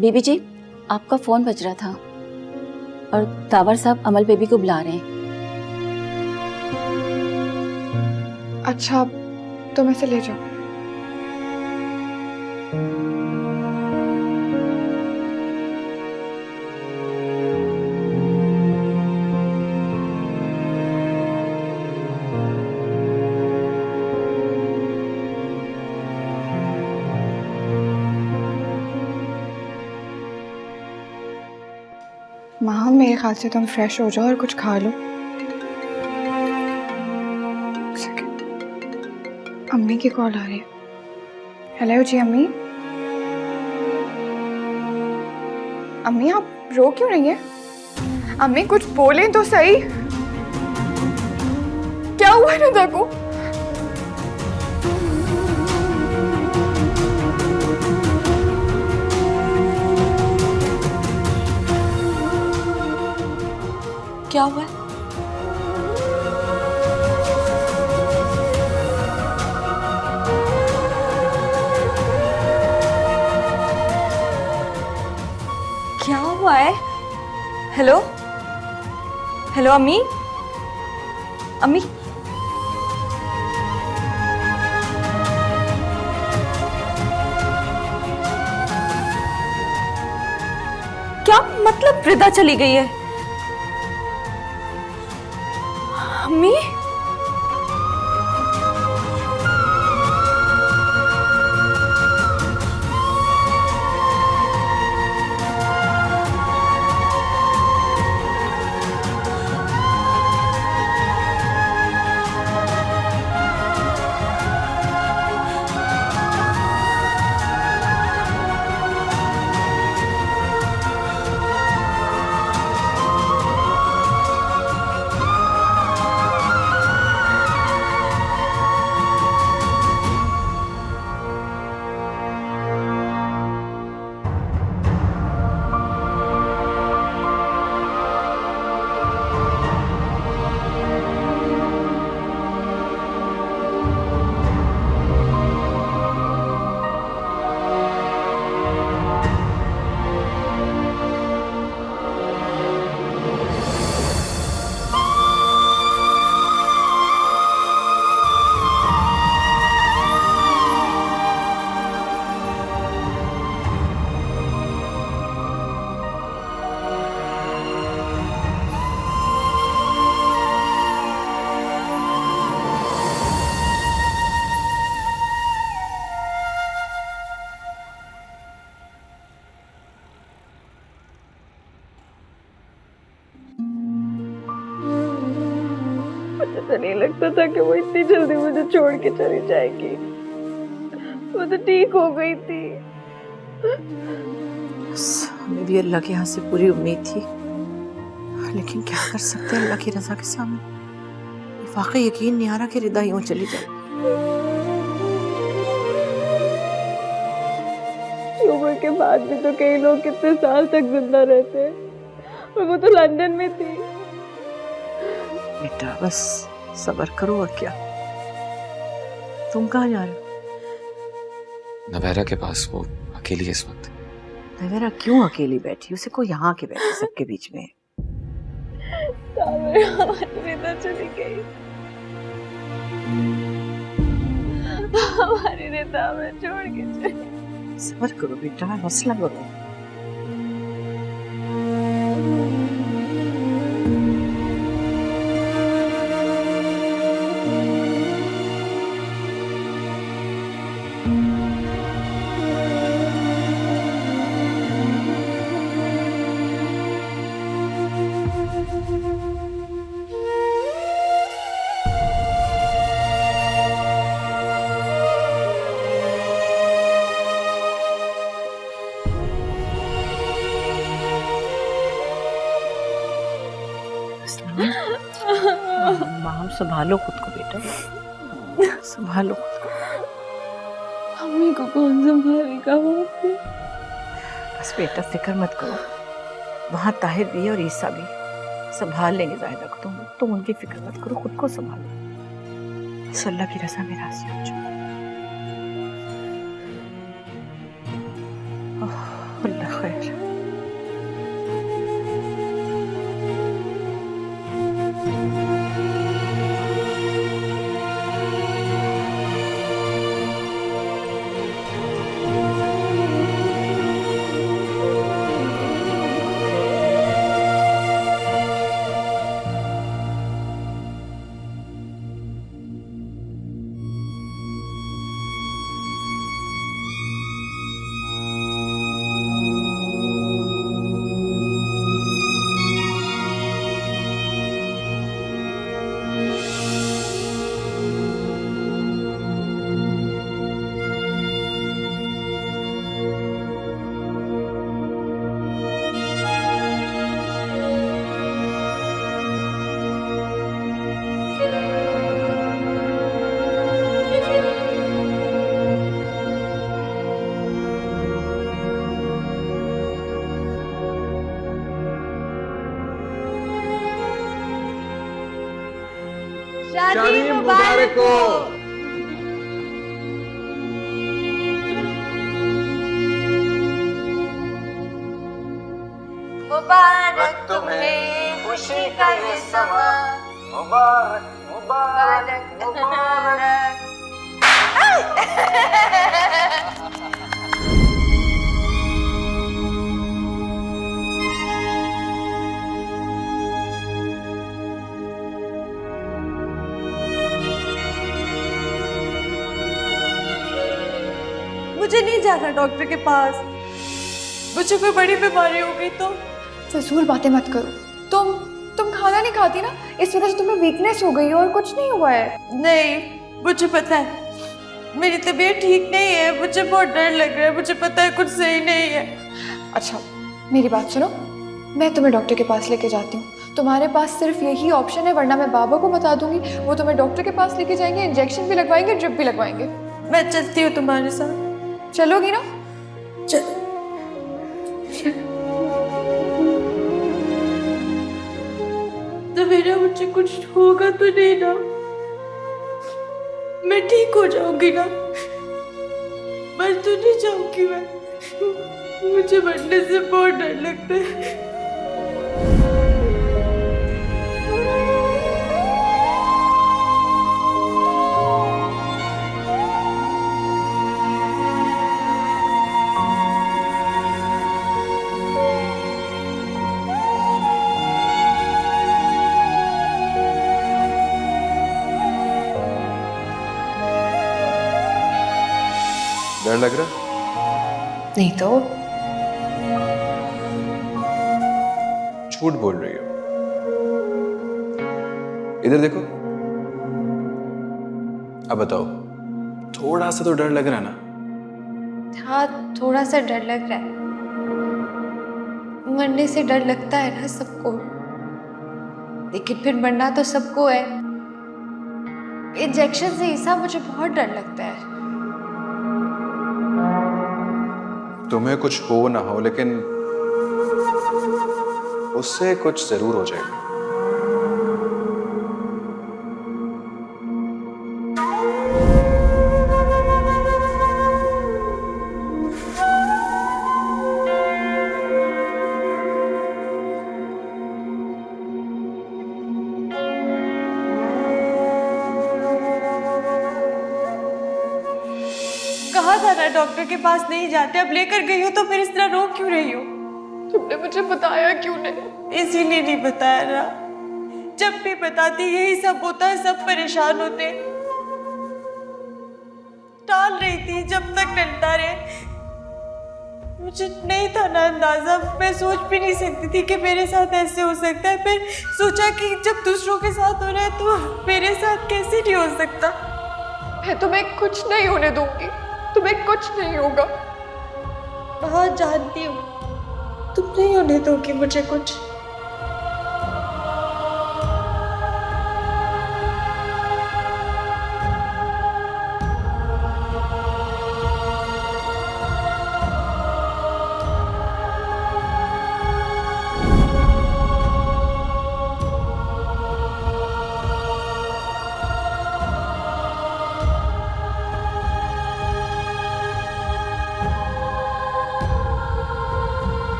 बीबी जी, आपका फोन बज रहा था और तावर साहब अमल बेबी को बुला रहे हैं। अच्छा, तो मैं से ले जाऊं? माँ, मेरे ख्याल से तुम फ्रेश हो जाओ और कुछ खा लो। एक सेकंड, अम्मी की कॉल आ रही है। हेलो जी अम्मी। अम्मी, आप रो क्यों रही हैं? अम्मी, कुछ बोलें तो सही। क्या हुआ है रिदा को? क्या हुआ है? क्या हुआ है? हेलो हेलो अम्मी, अम्मी क्या मतलब रिदा चली गई है? अम्मी मुझे तो नहीं लगता था कि वो इतनी जल्दी मुझे छोड़ के चली जाएगी। वो तो ठीक हो गई थी। हमें भी अल्लाह के यहाँ से पूरी उम्मीद थी, लेकिन क्या कर सकते हैं अल्लाह की रजा के सामने। वाकई यकीन नहीं आ रहा कि रिदा यूं चली जाए। उम्र के बाद भी तो कई लोग कितने साल तक जिंदा रहते हैं, और वो तो लंदन में थी। बेटा बस सब्र करो, और क्या। तुम कहाँ जा रहे हो? नवेरा के पास, वो अकेली है इस वक्त। नवेरा क्यों अकेली बैठी? उसे को यहाँ के बैठे सबके बीच में। हमारी रिदा चली गई। हमारी रिदा हमें छोड़ के चली। सब्र करो बेटा, हौसला करो। माम संभालो खुद को बेटा, संभालो खुद को। अम्मी को कौन संभालेगा वहाँ पे? बस बेटा फिक्र मत करो, वहाँ ताहिर भी है और ईसा भी, संभाल लेंगे जाहिदा को। तुम उनकी फिक्र मत करो, खुद को संभालो। बस अल्लाह की रज़ा में राज़ी हो जाओ। अल्लाह खैर। शादी मुबारक हो। मुबारक तुम्हें खुशी का ये समा, मुबारक मुबारक मुबारक। मुझे नहीं जाना डॉक्टर के पास, मुझे कोई बड़ी बीमारी हो गई तो। फजूल बातें मत करो। तुम खाना नहीं खाती ना, इस वजह से तुम्हें वीकनेस हो गई है और कुछ नहीं हुआ है। नहीं, मुझे पता है मेरी तबीयत ठीक नहीं है, मुझे बहुत डर लग रहा है, मुझे पता है कुछ सही नहीं है। अच्छा मेरी बात सुनो, मैं तुम्हें डॉक्टर के पास लेके जाती हूँ। तुम्हारे पास सिर्फ यही ऑप्शन है, वरना मैं बाबा को बता दूंगी, वो तुम्हें डॉक्टर के पास लेके जाएंगे, इंजेक्शन भी लगवाएंगे, ड्रिप भी लगवाएंगे। मैं चलती हूँ तुम्हारे साथ। चलोगी ना? चलो। तो मेरा मुझे कुछ होगा तो नहीं ना? मैं ठीक हो जाऊंगी ना? मर तो नहीं जाऊंगी मैं? मुझे मरने से बहुत डर लगता है। डर लग रहा? नहीं तो। झूठ बोल रही हो। इधर देखो, अब बताओ, थोड़ा सा तो डर लग रहा ना? हाँ थोड़ा सा डर लग रहा है। मरने से डर लगता है ना सबको, लेकिन फिर मरना तो सबको है। इंजेक्शन से ईसा मुझे बहुत डर लगता है। तुम्हें कुछ हो ना हो, लेकिन उससे कुछ जरूर हो जाएगा। कहा था ना डॉक्टर के पास नहीं जाते, अब लेकर गई हो तो फिर इस तरह रो क्यों रही हो? तुमने मुझे बताया क्यों नहीं? इसीलिए नहीं बताया ना, जब भी बताती यही सब होता है, सब परेशान होते। टाल रही थी जब तक टलता रहे। मुझे नहीं था ना अंदाजा, मैं सोच भी नहीं सकती थी कि मेरे साथ ऐसे हो सकता है। फिर सोचा कि जब दूसरों के साथ हो रहा है तो मेरे साथ कैसे नहीं हो सकता। मैं तुम्हें कुछ नहीं होने दूंगी, तुम्हें कुछ नहीं होगा। हाँ जानती हूँ, तुम नहीं होने दोगी मुझे कुछ।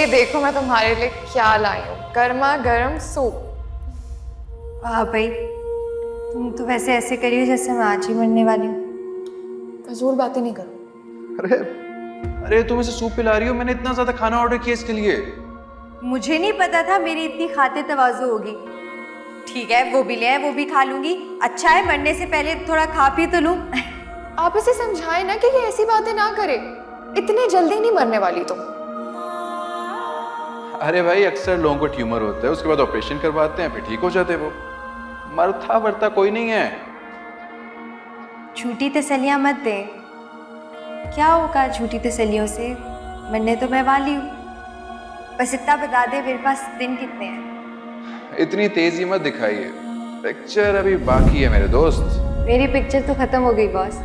देखो मैं तुम्हारे लिए क्या लाई हूँ, गर्मा गर्म सूप। वाह भाई, तुम तो वैसे ऐसे करियो जैसे मैं आज ही मरने वाली हूँ। फजूल बातें नहीं करो। अरे अरे तुम इसे सूप पिला रही हो, मैंने इतना ज्यादा खाना ऑर्डर किया इसके लिए। मुझे नहीं पता था मेरी इतनी खाते तवाज़ु होगी। ठीक है, वो भी ले आए, वो भी खा लूंगी। अच्छा है, मरने से पहले थोड़ा खा पी तो लूं। आप इसे समझाएं ना कि ये ऐसी बातें ना करे, इतनी जल्दी नहीं मरने वाली तुम। अरे भाई, अक्सर लोगों को ट्यूमर होता है, उसके बाद ऑपरेशन करवाते हैं, फिर ठीक हो जाते हैं। वो मरता वरता कोई नहीं है। झूठी तसल्लियां मत दे। क्या होगा झूठी तसल्लियों से? मरने तो मैं वाली हूँ। बस इतना बता दे, मेरे पास दिन कितने हैं? इतनी तेजी मत दिखाइए, पिक्चर अभी बाकी है मेरे दोस्त। मेरी पिक्चर तो खत्म हो गई बॉस।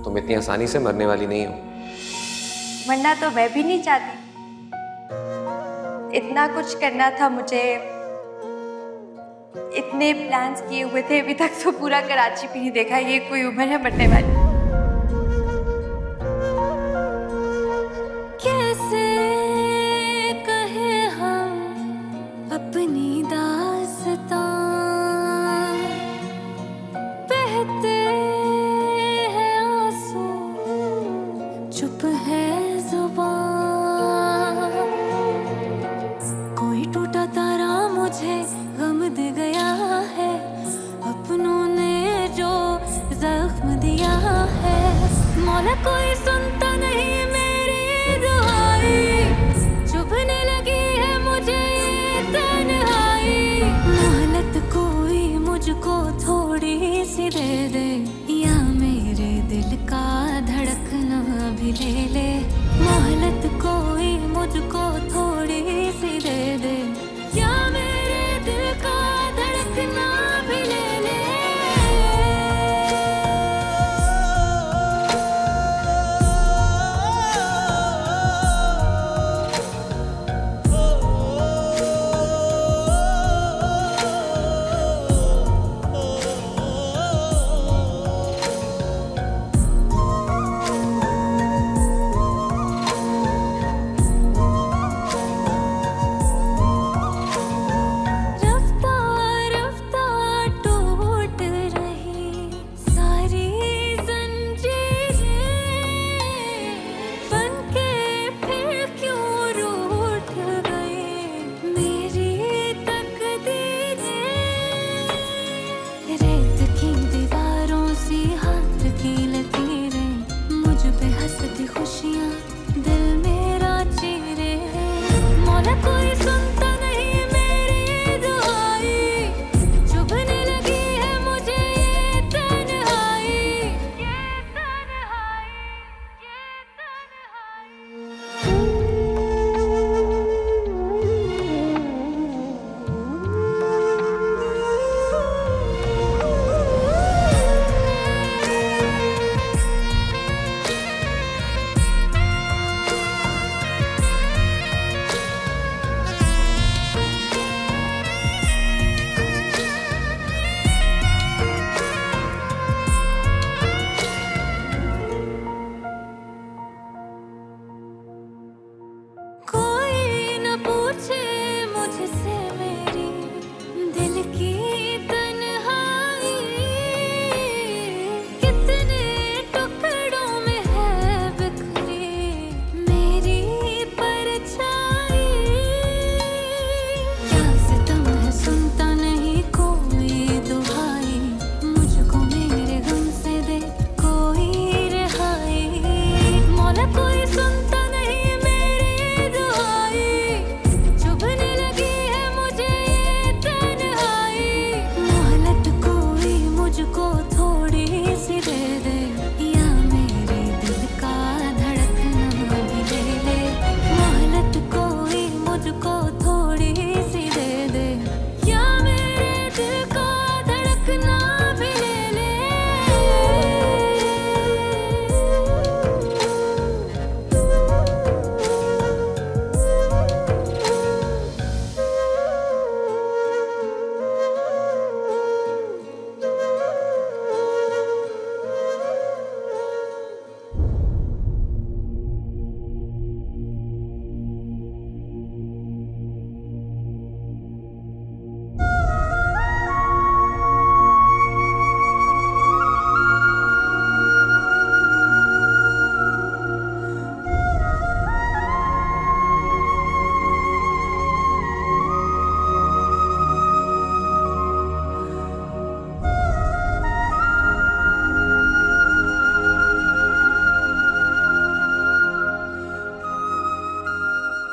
तुम इतनी आसानी से मरने वाली नहीं हो। मरना तो मैं भी नहीं चाहती। इतना कुछ करना था मुझे, इतने प्लान्स किए हुए थे, अभी तक तो पूरा कराची भी नहीं देखा। ये कोई उम्र है मरने वाली? कैसे कहे हम अपनी दास्तां, बहते हैं आंसू, चुप है जुबान। कोई टूटा तारा मुझे गम दे गया है, अपनों ने जो जख्म दिया है। मौला कोई सुनता नहीं मेरी दुआई, चुभने लगी है मुझे ये तन्हाई। मोहलत कोई मुझको थोड़ी सी दे दे, या मेरे दिल का धड़कना भी ले ले। मोहलत कोई मुझको थोड़ी सी दे दे, या मेरे दिल का धड़कना भी ले ले।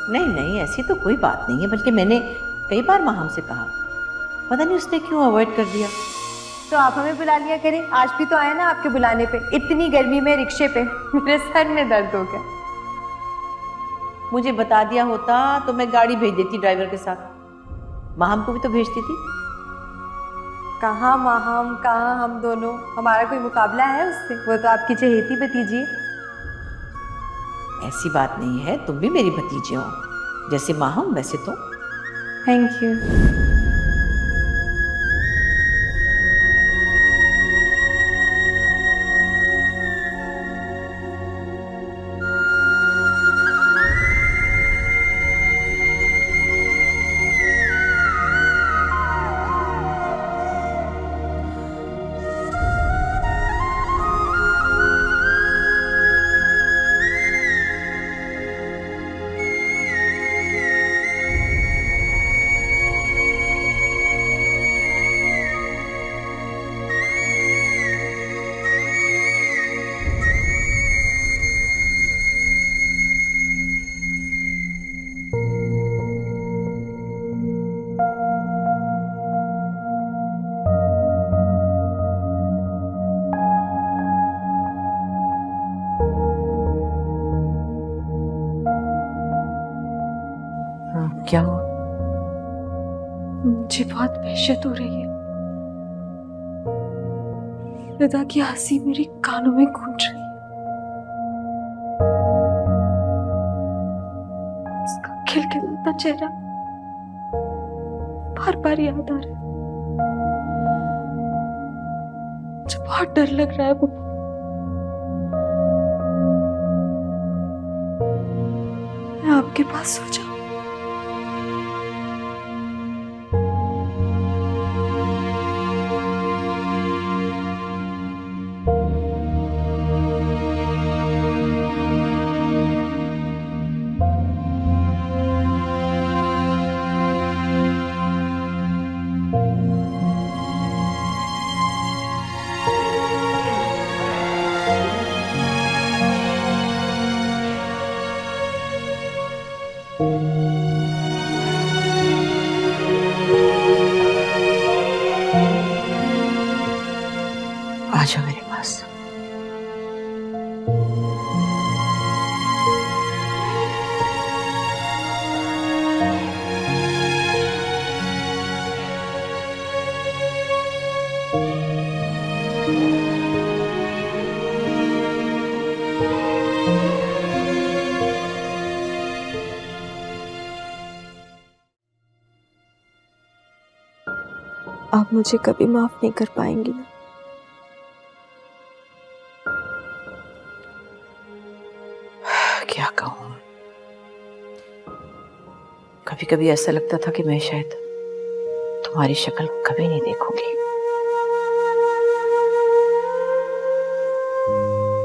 नहीं नहीं, ऐसी तो कोई बात नहीं है, बल्कि मैंने कई बार माहम से कहा, पता नहीं उसने क्यों अवॉइड कर दिया। तो आप हमें बुला लिया करें, आज भी तो आए ना आपके बुलाने पे, इतनी गर्मी में रिक्शे पे मेरे सर में दर्द हो गया। मुझे बता दिया होता तो मैं गाड़ी भेज देती ड्राइवर के साथ, माहम को भी तो भेजती थी। कहाँ माहम, कहाँ हम दोनों, हमारा कोई मुकाबला है उससे? वो तो आपकी चहेती भतीजी है। ऐसी बात नहीं है, तुम भी मेरी भतीजी हो, जैसे माहम वैसे तो। Thank you. क्या हुआ? मुझे बहुत वहशत हो रही है। रिदा की हंसी मेरे कानों में गूंज रही है। उसका खिलखिलाता चेहरा बार बार याद आ रहा है। मुझे बहुत डर लग रहा है बब्बू। मैं आपके पास सो जाऊं? आ जाओ मेरे पास। आप मुझे कभी माफ नहीं कर पाएंगी ना? क्या कहूँ, कभी कभी ऐसा लगता था कि मैं शायद तुम्हारी शक्ल कभी नहीं देखूंगी,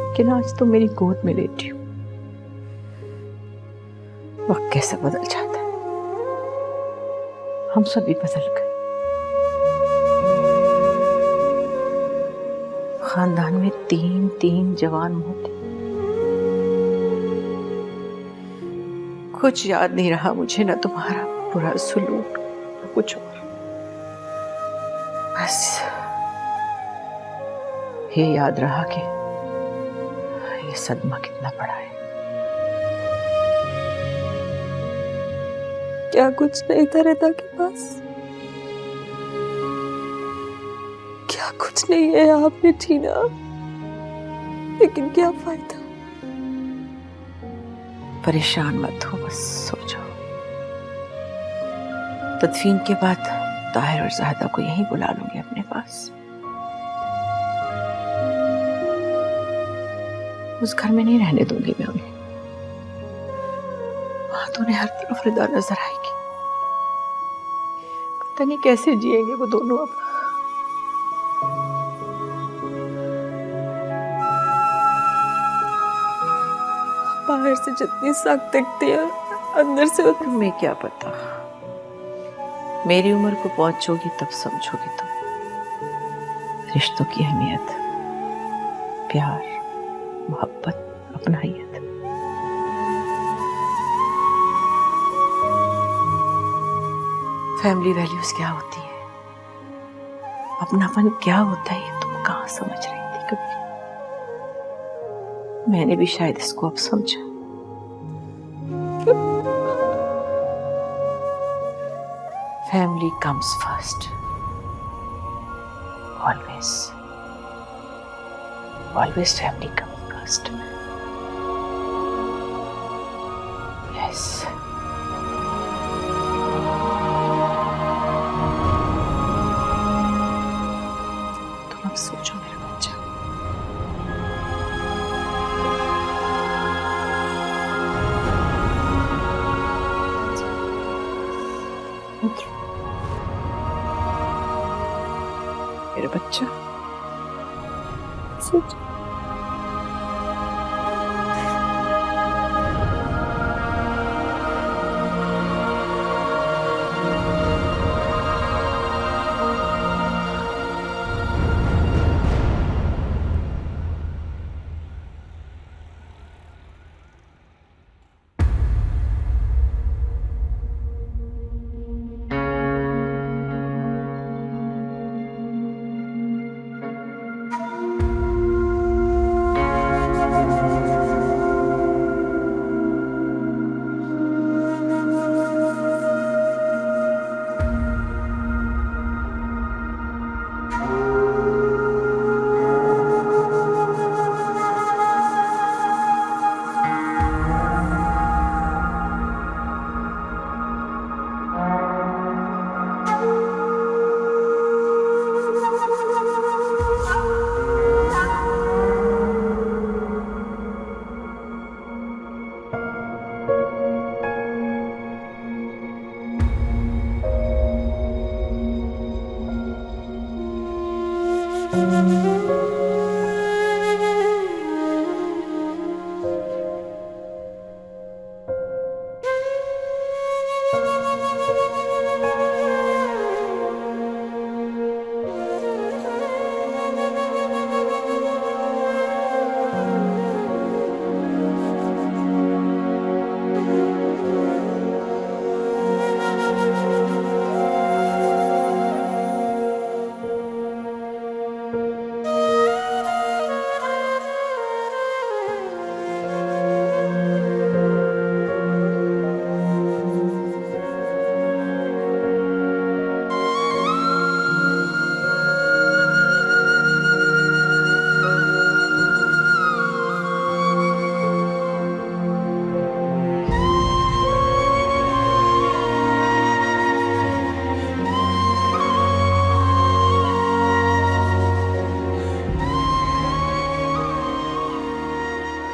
लेकिन आज तो मेरी गोद में लेटी हूँ। वक्त कैसे बदल जाता है, हम सभी बदल गए। खानदान में तीन जवान होते, कुछ याद नहीं रहा मुझे, ना तुम्हारा बुरा सुलूक न कुछ और। बस ये याद रहा कि ये सदमा कितना बड़ा है। क्या कुछ नहीं था रिदा के पास? क्या कुछ नहीं है आपने छीना, लेकिन क्या फायदा? परेशान मत हो, बस सो जाओ। तदफीन के बाद ताहिर और ज़ाहिदा को यहीं बुला लूंगी अपने पास। उस घर में नहीं रहने दूंगी मैं उन्हें, वहां तो उन्हें हर तरफ रिदा नजर आएगी। पता नहीं कैसे जिएंगे वो दोनों अब। बाहर से जितनी सख्त दिखती है, अंदर से उतनी। तुम्हें क्या पता, मेरी उम्र को पहुंचोगी तब समझोगी तुम रिश्तों की अहमियत, प्यार, मोहब्बत, अपनाहियत। फैमिली वैल्यूज क्या होती है, अपनापन क्या होता है, ये तुम कहाँ समझ रही थी कभी? मैंने भी शायद इसको अब समझा। Family comes first, always always family comes first. Yes. तुम अब सोचो मेरा बच्चा। मेरा बच्चा सोचो।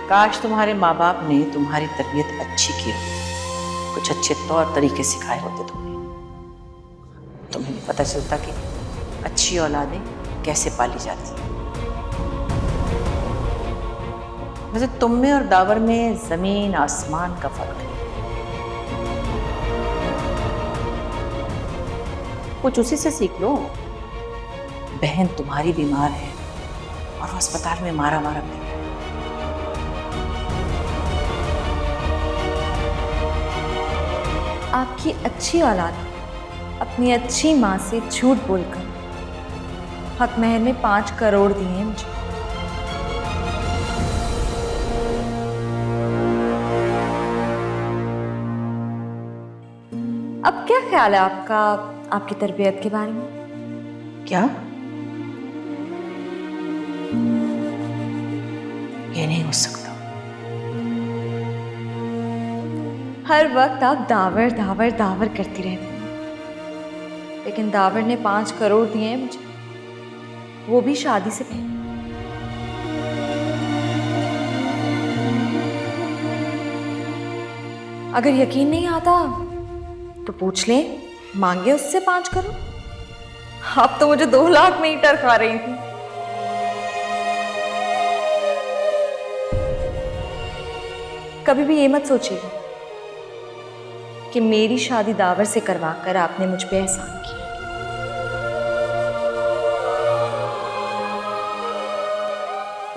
काश तुम्हारे माँ बाप ने तुम्हारी तरबियत अच्छी की हो, कुछ अच्छे तौर तरीके सिखाए होते तुम्हें नहीं पता चलता कि अच्छी औलादें कैसे पाली जाती हैं। वैसे तुम में और दावर में जमीन आसमान का फर्क है। कुछ उसी से सीख लो। बहन तुम्हारी बीमार है और वो अस्पताल में मारा मारा पड़ी है। आपकी अच्छी औलाद अपनी अच्छी माँ से झूठ बोलकर हक महर में 5 करोड़ दिए हैं मुझे। अब क्या ख्याल है आपका आपकी तरबियत के बारे में? क्या? ये नहीं हो सकता। हर वक्त आप दावर दावर दावर करती रहती हैं, लेकिन दावर ने 5 करोड़ दिए हैं मुझे, वो भी शादी से पहले। अगर यकीन नहीं आता तो पूछ ले, मांगे उससे 5 करोड़। आप तो मुझे 2 लाख में ही टरका रही थी। कभी भी ये मत सोचिएगा कि मेरी शादी दावर से करवाकर आपने मुझ पे एहसान किया।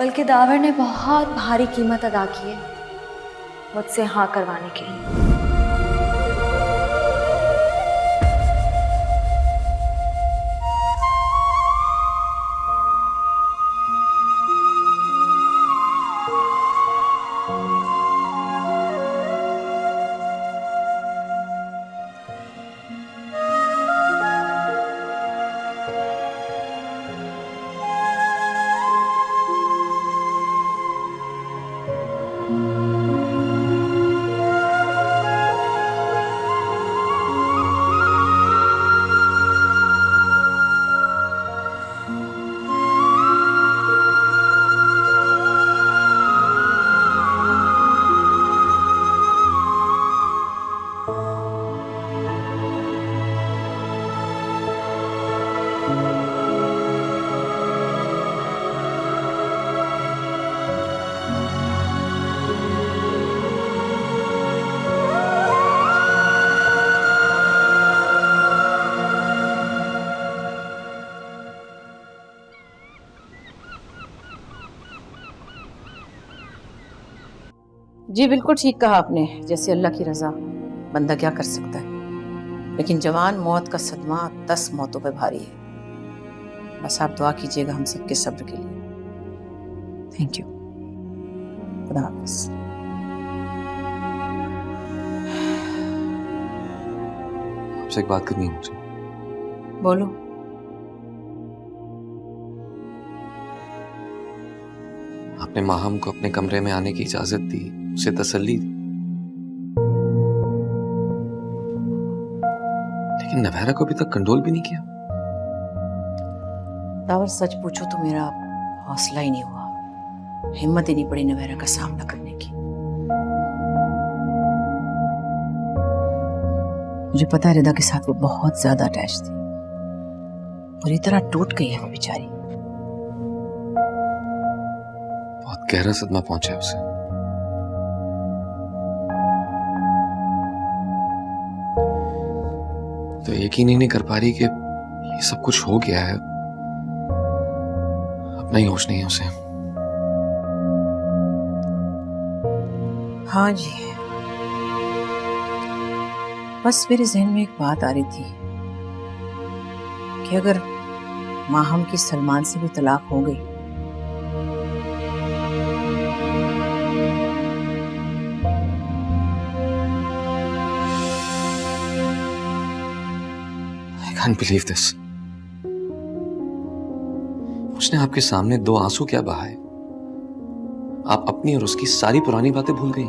बल्कि दावर ने बहुत भारी कीमत अदा की है मुझसे हाँ करवाने के लिए। जी बिल्कुल ठीक कहा आपने, जैसे अल्लाह की रजा, बंदा क्या कर सकता है। लेकिन जवान मौत का सदमा 10 मौतों पे भारी है। बस आप दुआ कीजिएगा हम सबके सब्र के लिए। Thank you. खुदा हाफिज। आपसे एक बात करनी है मुझे। बोलो। आपने माहम को अपने कमरे में आने की इजाजत दी, उसे तसल्ली दी, लेकिन नवैरा को अभी तक कंट्रोल भी नहीं किया। दावर सच पूछो तो मेरा हौसला ही नहीं हुआ, हिम्मत ही नहीं पड़ी नवैरा का सामना करने की। मुझे पता है रिदा के साथ वो बहुत ज्यादा अटैच थी, पूरी तरह टूट गई है वो बेचारी। बहुत गहरा सदमा पहुंचा है उसे। तो यकीन ही नहीं कर पा रही कि ये सब कुछ हो गया है, अपना ही होश नहीं है उसे। हाँ जी, बस मेरे जहन में एक बात आ रही थी कि अगर माहम की सलमान से भी तलाक हो गई I can't believe this. उसने आपके सामने 2 आंसू क्या बहाए, आप अपनी और उसकी सारी पुरानी बातें भूल गई।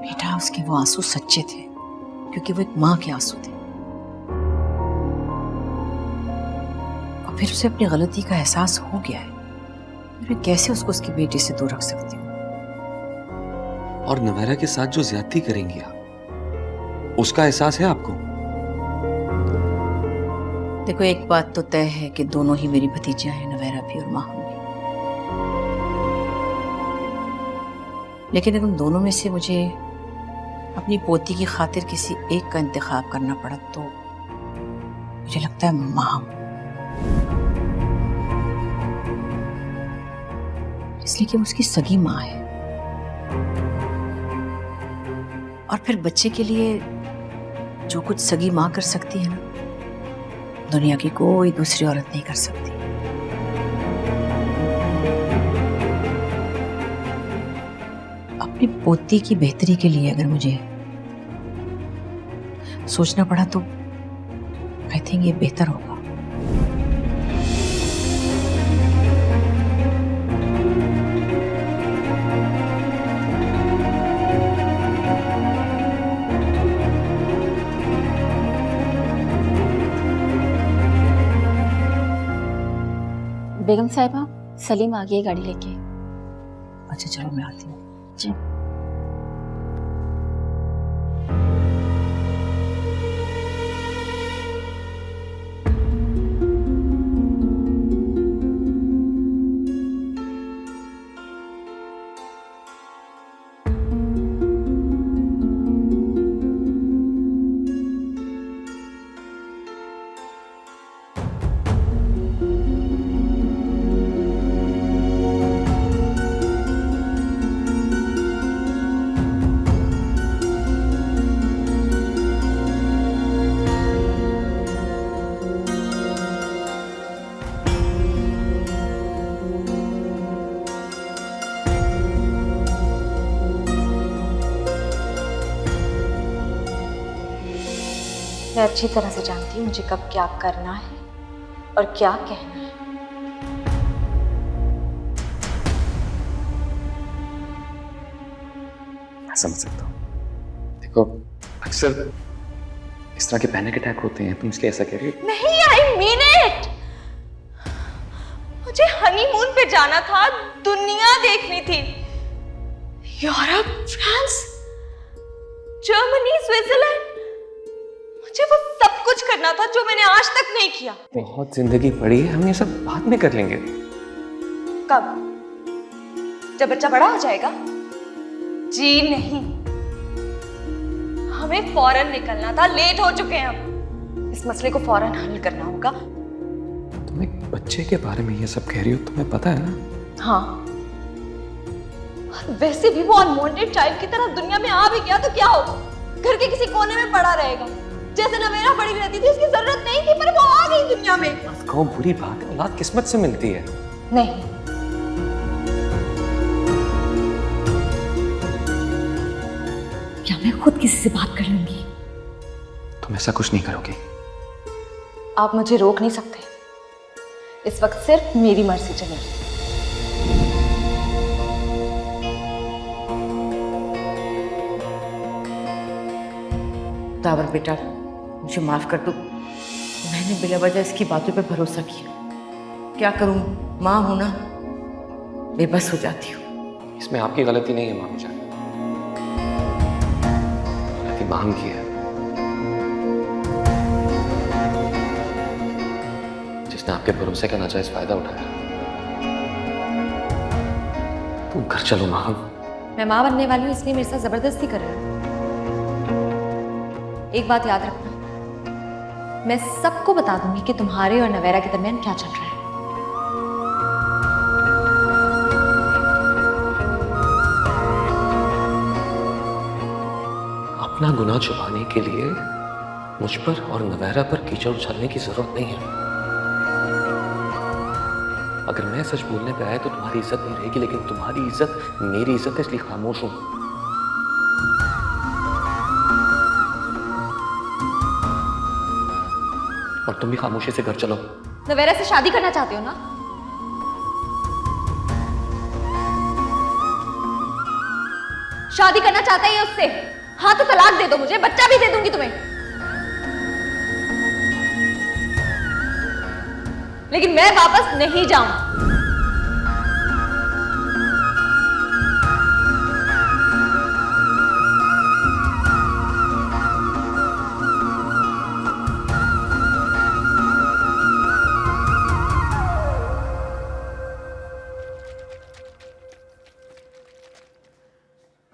बेटा उसके वो आंसू सच्चे थे क्योंकि वो एक माँ के आंसू थे, और फिर उसे अपनी गलती का एहसास हो गया है। मैं कैसे उसको उसकी बेटी से दूर रख सकती हूँ। और नवैरा के साथ जो ज्यादती करेंगी आप, उसका एहसास है आपको? देखो एक बात तो तय है कि दोनों ही मेरी भतीजियां हैं, नवैरा भी और माहम भी। लेकिन अगर उन दोनों में से मुझे अपनी पोती की खातिर किसी एक का इंतखाब करना पड़ा तो मुझे लगता है माहम, इसलिए कि वो उसकी सगी माँ है। और फिर बच्चे के लिए जो कुछ सगी माँ कर सकती है ना, दुनिया की कोई दूसरी औरत नहीं कर सकती। अपनी पोती की बेहतरी के लिए अगर मुझे सोचना पड़ा तो आई थिंक ये बेहतर होगा। बेगम साहिबा, सलीम आ गई गाड़ी लेके। अच्छा चलो मैं आती हूँ। जी। मैं अच्छी तरह से जानती हूँ मुझे कब क्या करना है और क्या कहना है। मैं समझ सकता हूँ। देखो अक्सर इस तरह के पैनिक अटैक होते हैं, तुम इसलिए ऐसा कह रही हो। नहीं, आई मीन इट। मुझे हनीमून पे जाना था, दुनिया देखनी थी, यूरोप, फ्रांस, जर्मनी, स्विट्जरलैंड। मुझे वो सब कुछ करना था जो मैंने आज तक नहीं किया। बहुत जिंदगी पड़ी है, हम ये सब बाद में कर लेंगे। कब? जब बच्चा बड़ा हो जाएगा? जी नहीं, हमें फौरन निकलना था, लेट हो चुके हैं हम। इस मसले को फौरन हल करना होगा, तुम एक बच्चे के बारे में ये सब कह रही हो, तुम्हें पता है ना? हाँ, वैसे भी वो अनवांटेड चाइल्ड की तरह दुनिया में आ भी गया तो क्या होगा? घर के किसी कोने में पड़ा रहेगा। जैसे नवेरा बड़ी रहती थी, उसकी जरूरत नहीं थी, पर वो आ गई दुनिया में। कहो बुरी बात है, औलाद किस्मत से मिलती है। नहीं, क्या मैं खुद किसी से बात कर लूंगी? तुम ऐसा कुछ नहीं करोगी। आप मुझे रोक नहीं सकते। इस वक्त सिर्फ मेरी मर्जी चलेगी। दावर बेटा, मुझे माफ कर दो, मैंने बिला वजह इसकी बातों पे भरोसा किया। क्या करूं, माँ हूं ना, बेबस हो जाती हूँ। इसमें आपकी गलती नहीं है मामी जान, गलती माम की है, जिसने आपके भरोसे का नाजायज फायदा उठाया। तुम घर चलो माम। मैं माँ बनने वाली हूँ इसलिए मेरे साथ जबरदस्ती कर रहे हो। एक बात याद रखना, मैं सबको बता दूंगी कि तुम्हारे और नवेरा के दरमियान क्या चल रहा है। अपना गुनाह छुपाने के लिए मुझ पर और नवेरा पर कीचड़ उछालने की जरूरत नहीं है। अगर मैं सच बोलने पे आया तो तुम्हारी इज्जत नहीं रहेगी, लेकिन तुम्हारी इज्जत मेरी इज्जत है, इसलिए खामोश हूं। और तुम भी खामोशी से घर चलो। नवेरा से शादी करना चाहते हो ना? शादी करना चाहता है ये उससे? हाँ तो तलाक दे दो मुझे, बच्चा भी दे दूंगी तुम्हें। लेकिन मैं वापस नहीं जाऊं।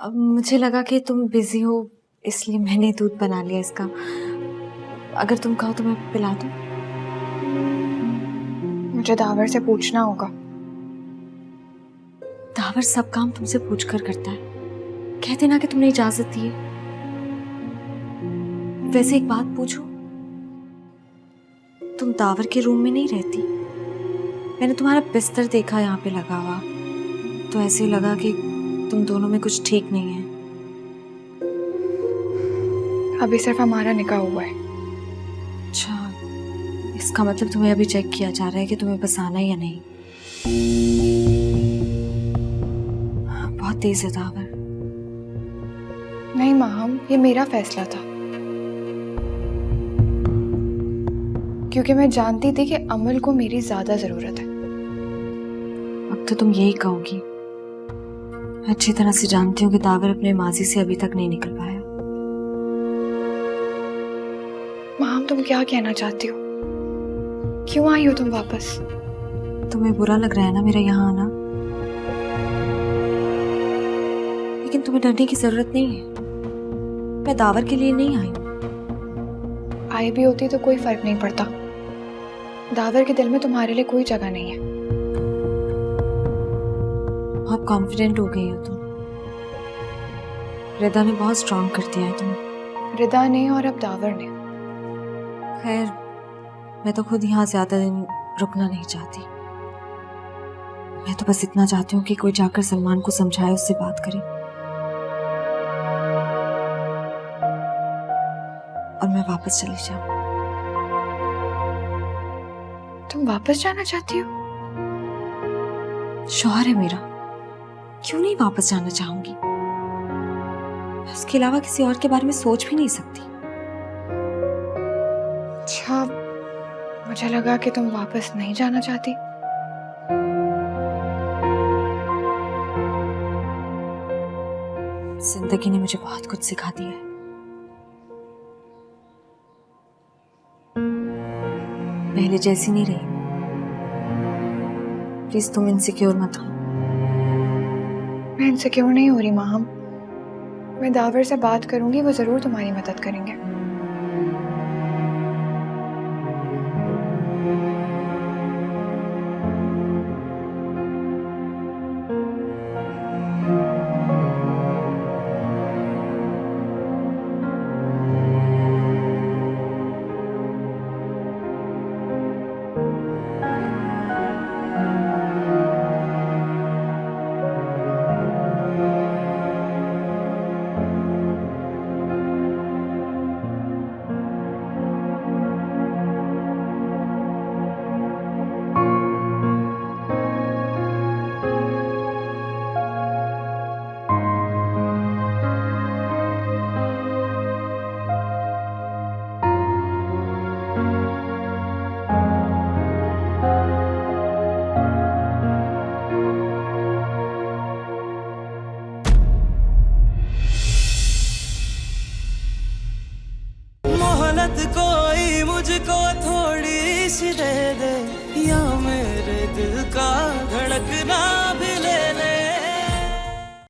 अब मुझे लगा कि तुम बिजी हो, इसलिए मैंने दूध बना लिया इसका। अगर तुम कहो तो मैं पिला दूं। मुझे दावर से पूछना होगा। दावर सब काम तुमसे पूछकर करता है। कह देना कि तुमने इजाजत दी है। वैसे एक बात पूछूं, तुम दावर के रूम में नहीं रहती? मैंने तुम्हारा बिस्तर देखा यहाँ पे लगा हुआ, तो ऐसे लगा कि तुम दोनों में कुछ ठीक नहीं है। अभी सिर्फ हमारा निकाह हुआ है। अच्छा, इसका मतलब तुम्हें अभी चेक किया जा रहा है कि तुम्हें बस आना है या नहीं। बहुत तेज है दावर। नहीं माहम, ये मेरा फैसला था, क्योंकि मैं जानती थी कि अमल को मेरी ज्यादा जरूरत है। अब तो तुम यही कहोगी। अच्छी तरह से जानती हूँ कि दावर अपने माजी से अभी तक नहीं निकल पाया। माहम, तुम क्या कहना चाहती हो? क्यों आई हो तुम वापस? तुम्हें बुरा लग रहा है ना मेरा यहाँ आना? लेकिन तुम्हें डरने की जरूरत नहीं है। मैं दावर के लिए नहीं आई हूँ। आई भी होती तो कोई फर्क नहीं पड़ता। दावर के दिल में तुम्हारे लिए कोई जगह नहीं है। बहुत कॉन्फिडेंट हो गई हो तुम। रिदा ने बहुत स्ट्रॉन्ग कर दिया है तुम्हें। रिदा ने और अब दावर ने। खैर, मैं तो खुद यहाँ ज्यादा दिन रुकना नहीं चाहती। मैं तो बस इतना चाहती हूँ कि कोई जाकर सलमान को समझाए, उससे बात करे और मैं वापस चली जाऊँ। तुम वापस जाना चाहती हो? शौहर है मेरा, क्यों नहीं वापस जाना चाहूंगी? उसके अलावा किसी और के बारे में सोच भी नहीं सकती। अच्छा, मुझे लगा कि तुम वापस नहीं जाना चाहती। जिंदगी ने मुझे बहुत कुछ सिखा दिया है। पहले जैसी नहीं रही। प्लीज तुम इनसिक्योर मत हो। मैं इनसिक्योर नहीं हो रही माहम। मैं दावर से बात करूंगी, वो जरूर तुम्हारी मदद करेंगे।